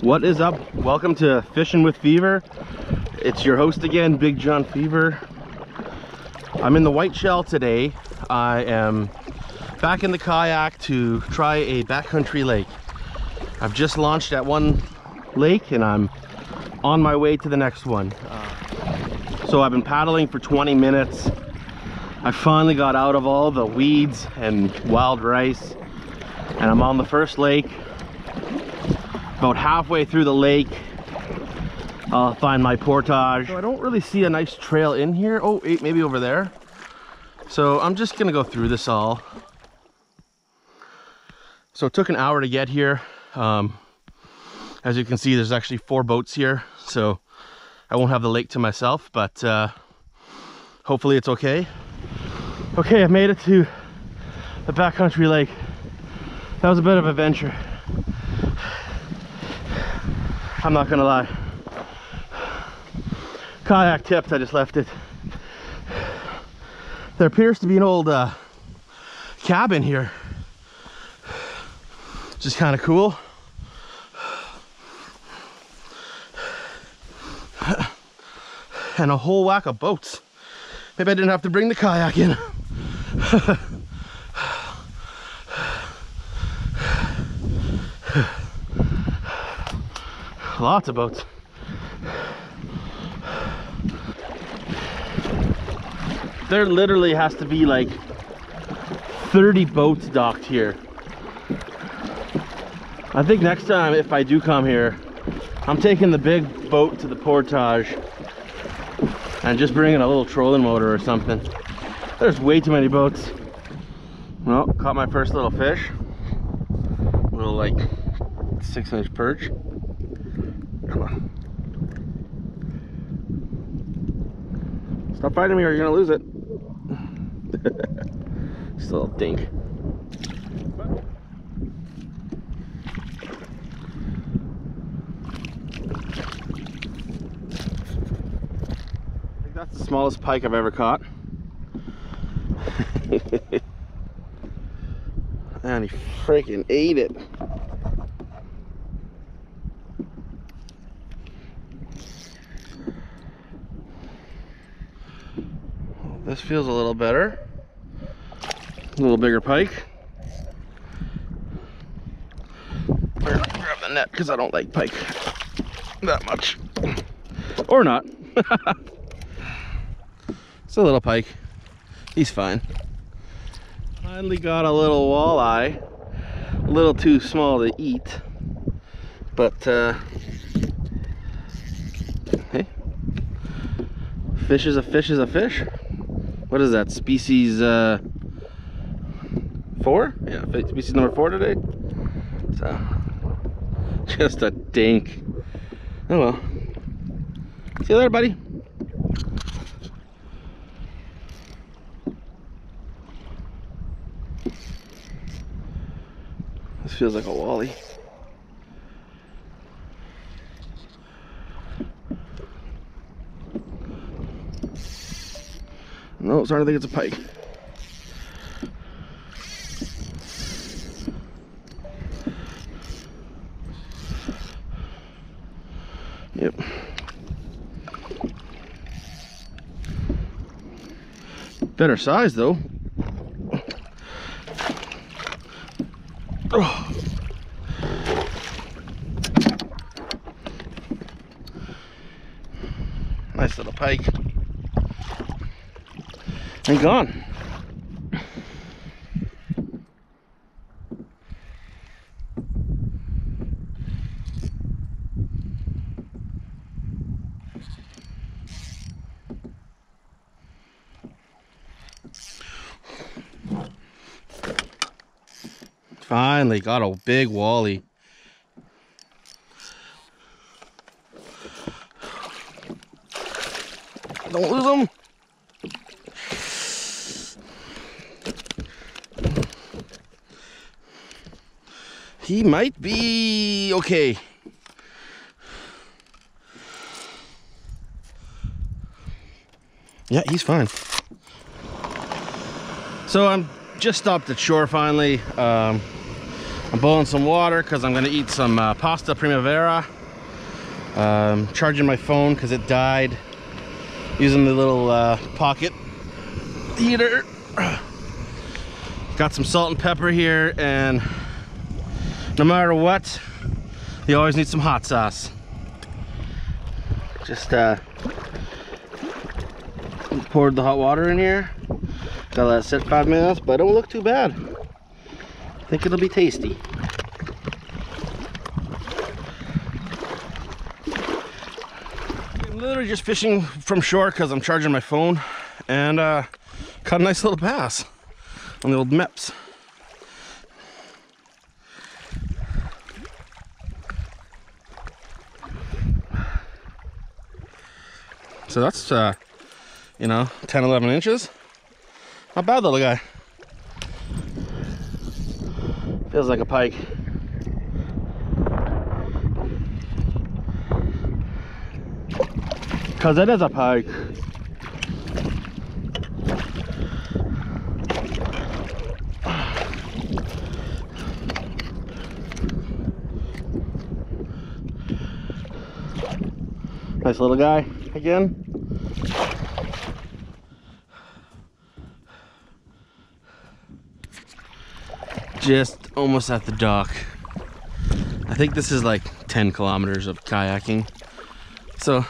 What is up? Welcome to Fishing with Fever. It's your host again, Big John Fever. I'm in the Whiteshell today. I am back in the kayak to try a backcountry lake. I've just launched at one lake and I'm on my way to the next one. So I've been paddling for 20 minutes. I finally got out of all the weeds and wild rice, and I'm on the first lake. About halfway through the lake, I'll find my portage. So I don't really see a nice trail in here. Oh, maybe over there. So I'm just gonna go through this all. So it took an hour to get here. As you can see, there's actually 4 boats here, so I won't have the lake to myself, but hopefully it's okay. Okay, I made it to the backcountry lake. That was a bit of an adventure. I'm not gonna lie. Kayak tipped, I just left it. There appears to be an old cabin here, which is kind of cool. And a whole whack of boats. Maybe I didn't have to bring the kayak in. Lots of boats. There literally has to be like 30 boats docked here. I think next time, if I do come here, I'm taking the big boat to the portage and just bringing a little trolling motor or something. There's way too many boats. Well, caught my first little fish. Little like 6-inch perch. Come on. Stop fighting me or you're gonna lose it. Just a little dink. I think that's the smallest pike I've ever caught. And he freaking ate it. This feels a little better. A little bigger pike. I'm gonna grab the net because I don't like pike that much. Or not. It's a little pike. He's fine. Finally got a little walleye. A little too small to eat. But hey. Fish is a fish is a fish. What is that, species 4? Yeah, species number 4 today. So, just a dink. Oh well. See you later, buddy. This feels like a wally. No, starting to think it's a pike. Yep. Better size though. Oh. Nice little pike. And gone. Finally got a big wally. Don't lose him. He might be okay. Yeah, he's fine. So I'm just stopped at shore finally. I'm boiling some water because I'm gonna eat some pasta primavera. Charging my phone because it died. Using the little pocket heater. Got some salt and pepper here, and no matter what, you always need some hot sauce. Just poured the hot water in here. Gotta let it sit 5 minutes, but it don't look too bad. I think it'll be tasty. I'm literally just fishing from shore because I'm charging my phone, and caught a nice little bass on the old Meps. So that's you know, 10-11 inches. Not bad, little guy. Feels like a pike. Cause it is a pike. Nice little guy again. Just almost at the dock. I think this is like 10 kilometers of kayaking. So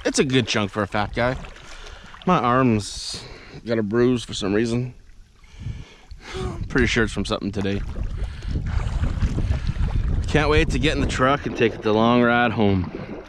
it's a good chunk for a fat guy. My arm's got a bruise for some reason. Pretty sure it's from something today. Can't wait to get in the truck and take the long ride home.